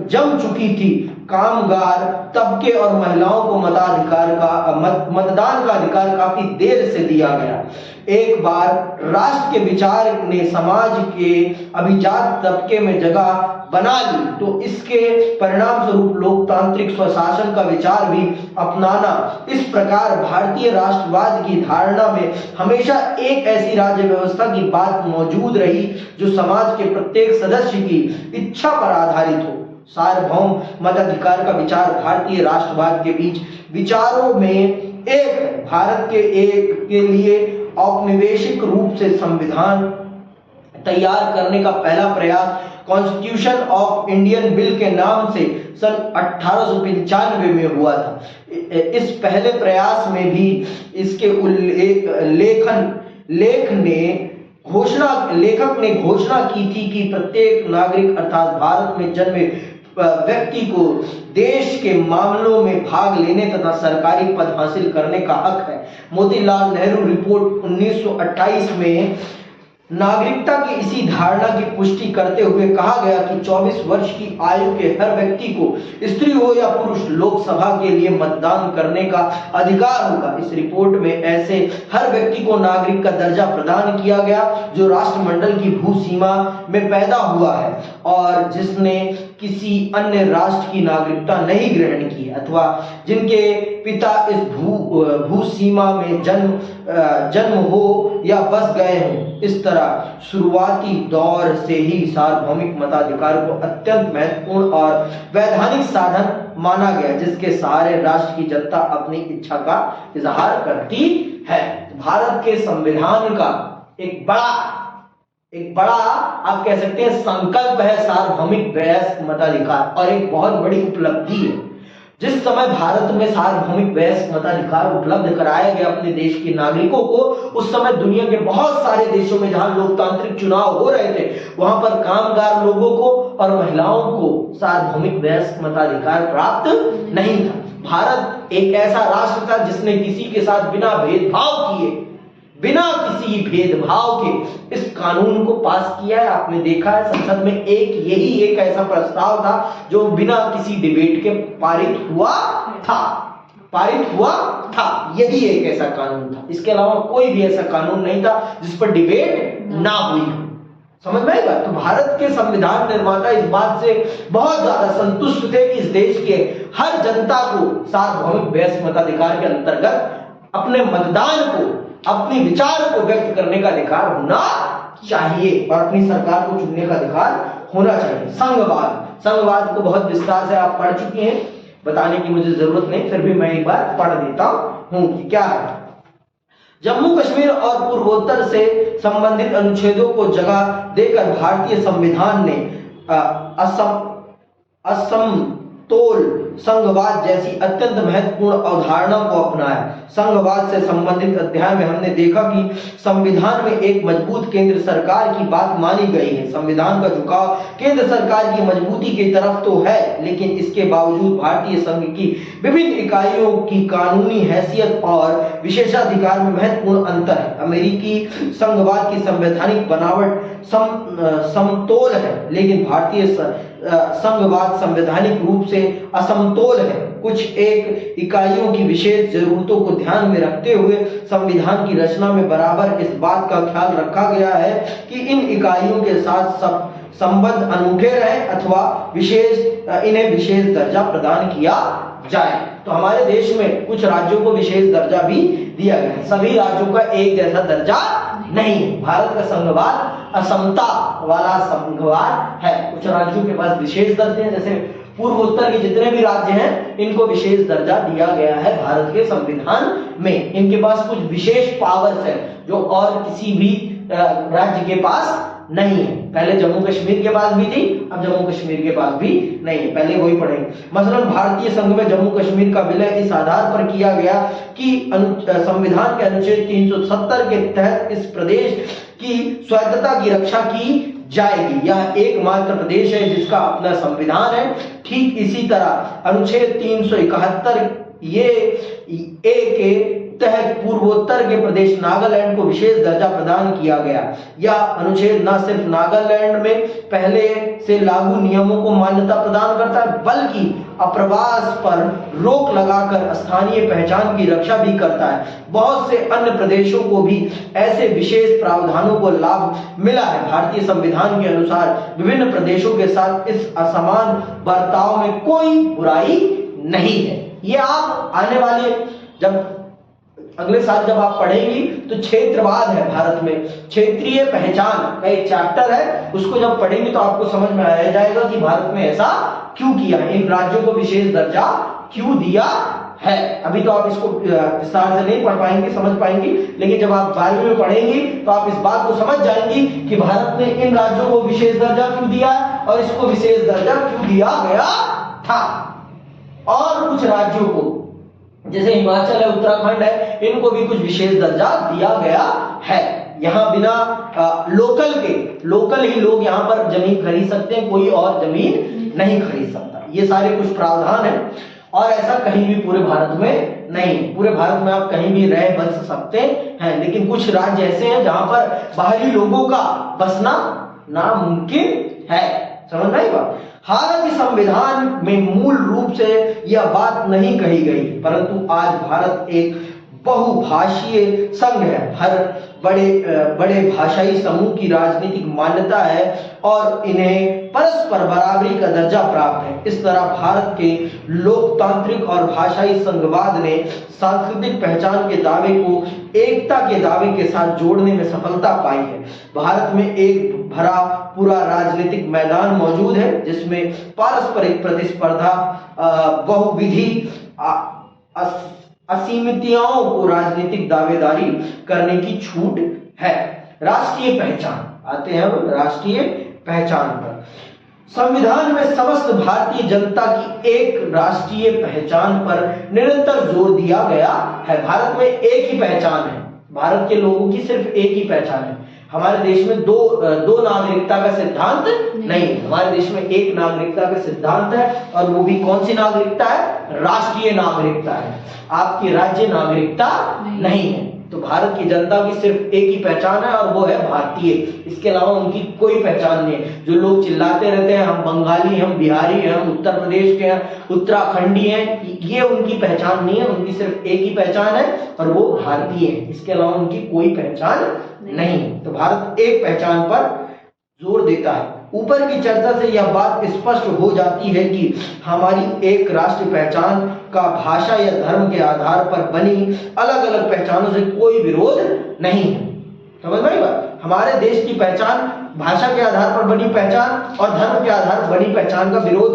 जम चुकी थी, कामगार तबके और महिलाओं को मतदान का अधिकार काफी देर से दिया गया। एक बार राष्ट्र के विचार ने समाज के अभिजात तबके में जगह बना ली तो इसके परिणाम स्वरूप लोकतांत्रिक स्वशासन का विचार भी अपनाना। इस प्रकार भारतीय राष्ट्रवाद की धारणा में हमेशा एक ऐसी राज्य व्यवस्था की बात मौजूद रही जो समाज के प्रत्येक सदस्य की इच्छा पर आधारित हो। सार्वभौम मताधिकार का विचार भारतीय राष्ट्रवाद के बीच विचारों में एक है। भारत के लिए औपनिवेशिक रूप से संविधान तैयार करने का पहला प्रयास कॉन्स्टिट्यूशन ऑफ इंडियन बिल के नाम से सन 1895 में हुआ था। इस पहले प्रयास में भी इसके लेखक ने घोषणा की थी कि प्रत्येक नागरिक अर्थात भारत में जन्मे व्यक्ति को देश के मामलों में भाग लेने तथा सरकारी पद हासिल करने का हक है। मोतीलाल नेहरू रिपोर्ट 1928 में नागरिकता की इसी धारणा की पुष्टि करते हुए कहा गया कि 24 वर्ष की आयु के हर व्यक्ति को स्त्री हो या पुरुष लोकसभा के लिए मतदान करने का अधिकार होगा। इस रिपोर्ट में ऐसे हर व्यक्ति को नागरिक का दर्जा प्रदान किया गया जो राष्ट्रमंडल की भू सीमा में पैदा हुआ है और जिसने किसी अन्य राष्ट्र की नागरिकता नहीं ग्रहण की अथवा जिनके पिता इस भू सीमा में जन्म हो या बस गए हों। इस तरह शुरुआती दौर से ही सार्वभौमिक मताधिकार को अत्यंत महत्वपूर्ण और वैधानिक साधन माना गया जिसके सहारे राष्ट्र की जनता अपनी इच्छा का इजहार करती है। भारत के संविधान का एक बड़ा आप कह सकते हैं संकल्प है सार्वभौमिक वयस्क मताधिकार और एक बहुत बड़ी उपलब्धि है। जिस समय भारत में सार्वभौमिक वयस्क मताधिकार उपलब्ध कराया गया अपने देश के नागरिकों को, उस समय दुनिया के बहुत सारे देशों में जहां लोकतांत्रिक चुनाव हो रहे थे वहां पर कामगार लोगों को और महिलाओं को सार्वभौमिक वयस्क मताधिकार प्राप्त नहीं था। भारत एक ऐसा राष्ट्र था जिसने किसी के साथ बिना किसी भेदभाव के इस कानून को पास किया है। आपने देखा है संसद में यही एक ऐसा प्रस्ताव था जो बिना किसी डिबेट के पारित हुआ था। यही एक ऐसा कानून था, इसके अलावा कोई भी ऐसा कानून नहीं था जिस पर डिबेट ना हुई हो। समझ में आई बात? तो भारत के संविधान निर्माता इस बात से बहुत ज्यादा संतुष्ट थे कि इस देश के हर जनता को सार्वभौमिक वयस्क मताधिकार के अंतर्गत अपने मतदान को, अपने विचार को व्यक्त करने का अधिकार होना चाहिए और अपनी सरकार को चुनने का अधिकार होना चाहिए। संघवाद को बहुत विस्तार से आप पढ़ चुके हैं। बताने की मुझे जरूरत नहीं, फिर भी मैं एक बार पढ़ देता हूं कि क्या है। जम्मू कश्मीर और पूर्वोत्तर से संबंधित अनुच्छेदों को जगह देकर भारतीय संविधान ने असमतोल संघवाद जैसी अत्यंत महत्वपूर्ण अवधारणा को अपनाया। संघवाद से संबंधित अध्याय में हमने देखा कि संविधान में एक मजबूत केंद्र सरकार की बात मानी गई है। संविधान का झुकाव केंद्र सरकार की मजबूती की तरफ तो है, लेकिन इसके बावजूद भारतीय संघ की विभिन्न इकाइयों की कानूनी हैसियत और विशेषाधिकार में महत्वपूर्ण अंतर है। अमेरिकी संघवाद की संवैधानिक बनावट समतोल है, लेकिन भारतीय संघवाद संवैधानिक रूप से असमतोल है। कुछ एक इकाइयों की विशेष जरूरतों को ध्यान में रखते हुए संविधान की रचना में बराबर इस बात का ख्याल रखा गया है कि इन इकाइयों के साथ सब संबंध अनूठे रहे अथवा इन्हें विशेष दर्जा प्रदान किया जाए। तो हमारे देश में कुछ राज्यों को विशेष दर्जा भी दिया गया है, सभी राज्यों का एक जैसा दर्जा नहीं। भारत का संघवाद असमता वाला संघवाद है। कुछ राज्यों के पास विशेष दर्जे हैं, जैसे पूर्वोत्तर के जितने भी राज्य हैं इनको विशेष दर्जा दिया गया है भारत के संविधान में। इनके पास कुछ विशेष पावर्स है जो और किसी भी राज्य के पास नहीं है। पहले जम्मू कश्मीर के पास भी थी, अब जम्मू कश्मीर के पास भी नहीं है, पहले वही पढ़ेंगे। मसलन भारतीय संघ में जम्मू कश्मीर का विलय इस आधार पर किया गया कि संविधान के अनुच्छेद 370 के तहत इस प्रदेश की स्वायत्तता की रक्षा की जाएगी। यह एकमात्र प्रदेश है जिसका अपना संविधान है। ठीक इसी तरह अनुच्छेद 371 के तहत पूर्वोत्तर के प्रदेश नागालैंड को विशेष दर्जा प्रदान किया गया। यह अनुच्छेद न सिर्फ नागालैंड में पहले से लागू नियमों को मान्यता प्रदान करता है, बल्कि अप्रवास पर रोक लगाकर स्थानीय पहचान की रक्षा भी करता है। बहुत से अन्य प्रदेशों को भी ऐसे विशेष प्रावधानों को लाभ मिला है। भारतीय संविधान के अनुसार विभिन्न प्रदेशों के साथ इस असमान बर्ताव में कोई बुराई नहीं है। ये आप आने वाले अगले साल जब आप पढ़ेंगी तो क्षेत्रवाद है भारत में, क्षेत्रीय पहचान का एक चैप्टर है, उसको जब पढ़ेंगे तो आपको समझ में आ जाएगा कि भारत में ऐसा क्यों किया है, इन राज्यों को विशेष दर्जा क्यों दिया है। अभी तो आप इसको विस्तार से नहीं पढ़ पाएंगे, समझ पाएंगे, लेकिन जब आप 12वीं में पढ़ेंगी तो आप इस बात को समझ जाएंगी कि भारत ने इन राज्यों को विशेष दर्जा क्यों दिया और इसको विशेष दर्जा क्यों दिया गया था। और कुछ राज्यों को जैसे हिमाचल है, उत्तराखंड है, इनको भी कुछ विशेष दर्जा दिया गया है। यहाँ बिना लोकल ही लोग यहाँ पर जमीन खरीद सकते हैं, कोई और जमीन नहीं खरीद सकता। ये सारे कुछ प्रावधान है और ऐसा कहीं भी पूरे भारत में नहीं। पूरे भारत में आप कहीं भी रह बस सकते हैं, लेकिन कुछ राज्य ऐसे हैं जहां पर बाहरी लोगों का बसना नामुमकिन है। समझ में आई बात। हालांकि संविधान में मूल रूप से यह बात नहीं कही गई, परंतु आज भारत एक बहुभाषीय संघ है। हर बड़े भाषाई समूह की राजनीतिक मान्यता है और इन्हें परस्पर बराबरी का दर्जा प्राप्त है। इस तरह भारत के लोकतांत्रिक और भाषाई संघवाद ने सांस्कृतिक पहचान के दावे को एकता के दावे के साथ जोड़ने में सफलता पाई है। भारत में एक भरा पूरा राजनीतिक मैदान मौजूद है जिसमें पारस्परिक प्रतिस्पर्धा, बहुविधि, असीमितताओं को राजनीतिक दावेदारी करने की छूट है। राष्ट्रीय पहचान आते हैं अब राष्ट्रीय पहचान पर। संविधान में समस्त भारतीय जनता की एक राष्ट्रीय पहचान पर निरंतर जोर दिया गया है। भारत में एक ही पहचान है, भारत के लोगों की सिर्फ एक ही पहचान है। हमारे देश में दो नागरिकता का सिद्धांत नहीं, हमारे देश में एक नागरिकता का सिद्धांत है और वो भी कौन सी नागरिकता है? राष्ट्रीय नागरिकता है। आपकी राज्य नागरिकता नहीं है। तो भारत की जनता की सिर्फ एक ही पहचान है और वो है भारतीय। इसके अलावा उनकी कोई पहचान नहीं है। जो लोग चिल्लाते रहते हैं हम बंगाली, हम बिहारी हैं, हम उत्तर प्रदेश के हैं, उत्तराखंडी हैं, ये उनकी पहचान नहीं है। उनकी सिर्फ एक ही पहचान है और वो भारतीय है। इसके अलावा उनकी कोई पहचान नहीं। तो भारत एक पहचान पर जोर देता है। ऊपर की चर्चा से यह बात स्पष्ट हो जाती है कि हमारी एक राष्ट्रीय पहचान का भाषा या धर्म के आधार पर बनी अलग अलग पहचानों से कोई विरोध नहीं है। समझ में आई बात। हमारे देश की पहचान भाषा के आधार पर बनी पहचान और धर्म के आधार पर बनी पहचान का विरोध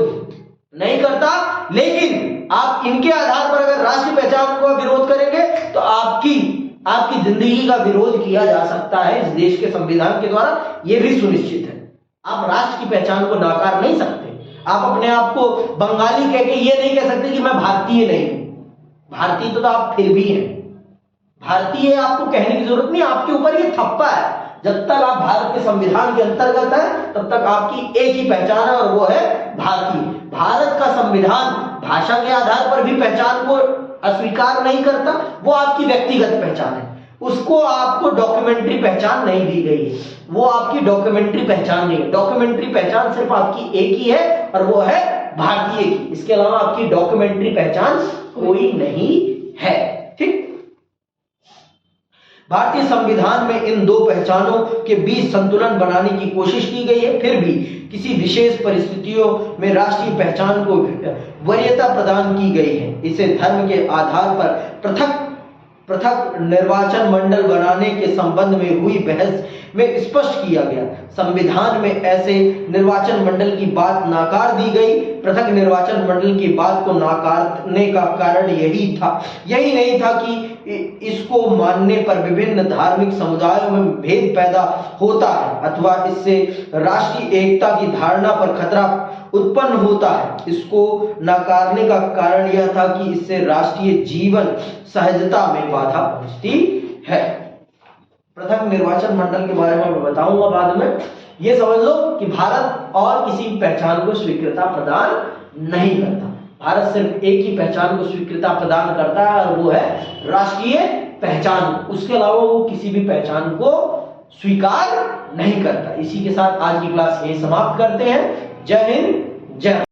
नहीं करता, लेकिन आप इनके आधार पर अगर राष्ट्रीय पहचान का विरोध करेंगे तो आपकी जिंदगी का विरोध किया जा सकता है इस देश के संविधान के द्वारा, यह भी सुनिश्चित है। आप राष्ट्र की पहचान को नाकार नहीं सकते। आप अपने आप को बंगाली कह के ये नहीं कह सकते कि मैं भारतीय नहीं हूं। भारतीय तो आप फिर भी हैं। भारतीय आपको कहने की जरूरत नहीं, आपके ऊपर ये थप्पा है। जब तक आप भारत के संविधान के अंतर्गत है तब तक आपकी एक ही पहचान है और वो है भारतीय। भारत का संविधान भाषा के आधार पर भी पहचान को अस्वीकार नहीं करता, वो आपकी व्यक्तिगत पहचान है, उसको आपको डॉक्यूमेंट्री पहचान नहीं दी गई है, वो आपकी डॉक्यूमेंट्री पहचान नहीं है। डॉक्यूमेंट्री पहचान सिर्फ आपकी एक ही है और वो है भारतीय की, इसके अलावा आपकी डॉक्यूमेंट्री पहचान कोई नहीं है। ठीक, भारतीय संविधान में इन दो पहचानों के बीच संतुलन बनाने की कोशिश की गई है, फिर भी किसी विशेष परिस्थितियों में राष्ट्रीय पहचान को वरीयता प्रदान की गई है। इसे धर्म के आधार पर पृथक निर्वाचन मंडल बनाने के संबंध में हुई बहस में स्पष्ट किया गया। संविधान में ऐसे निर्वाचन मंडल की बात नाकार दी गई। पृथक निर्वाचन मंडल की बात को नाकारने का कारण यही नहीं था कि इसको मानने पर विभिन्न धार्मिक समुदायों में भेद पैदा होता है अथवा इससे राष्ट्रीय एकता की धारणा पर खतरा उत्पन्न होता है। इसको नाकारने का कारण यह था कि इससे राष्ट्रीय जीवन सहजता में बाधा पहुंचती है। पृथक निर्वाचन मंडल के बारे में मैं बताऊंगा बाद में। यह समझ लो कि भारत और किसी पहचान को स्वीकृति प्रदान नहीं करता। भारत सिर्फ एक ही पहचान को स्वीकृति प्रदान करता है और वो है राष्ट्रीय पहचान। उसके अलावा वो किसी भी पहचान को स्वीकार नहीं करता। इसी के साथ आज की क्लास यही समाप्त करते हैं। जय हिंद, जय